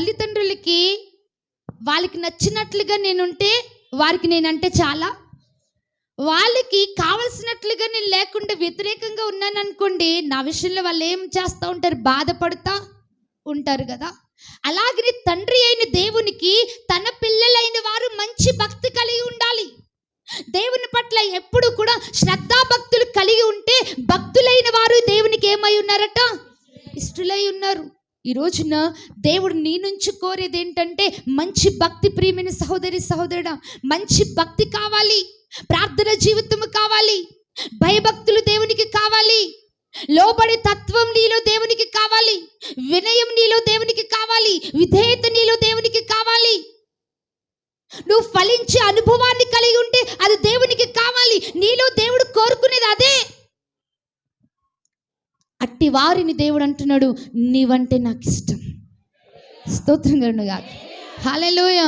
తల్లిదండ్రులకి వాళ్ళకి నచ్చినట్లుగా నేనుంటే వారికి నేనంటే చాలా, వాళ్ళకి కావలసినట్లుగా నేను లేకుండా వ్యతిరేకంగా ఉన్నాను అనుకోండి, నా విషయంలో వాళ్ళు ఏం చేస్తూ ఉంటారు, బాధపడుతూ ఉంటారు కదా. అలాగనే తండ్రి అయిన దేవునికి తన పిల్లలైన వారు మంచి భక్తి కలిగి ఉండాలి. దేవుని పట్ల ఎప్పుడు కూడా శ్రద్ధాభక్తులు కలిగి ఉంటే భక్తులైన వారు దేవునికి ఏమై ఉన్నారట, ఇష్టలై ఉన్నారు. ఈ రోజున దేవుడు నీ నుంచి కోరేది ఏంటంటే మంచి భక్తి. ప్రియమైన సహోదరి సహోదరుడా, మంచి భక్తి కావాలి, ప్రార్థన జీవితము కావాలి, భయభక్తులు దేవునికి కావాలి, లోబడే తత్వం నీలో దేవునికి కావాలి, వినయం నీలో దేవునికి కావాలి, విధేయత నీలో దేవునికి కావాలి. నువ్వు ఫలించే అనుభవాన్ని కలిగి ఉంటే అది దేవునికి కావాలి. నీలో దేవుడు కోరుకునేది అదే. అట్టి వారిని దేవుడు అంటున్నాడు, నీవంటే నాకు ఇష్టం. స్తోత్రం కలుగును గాక. హల్లెలూయా.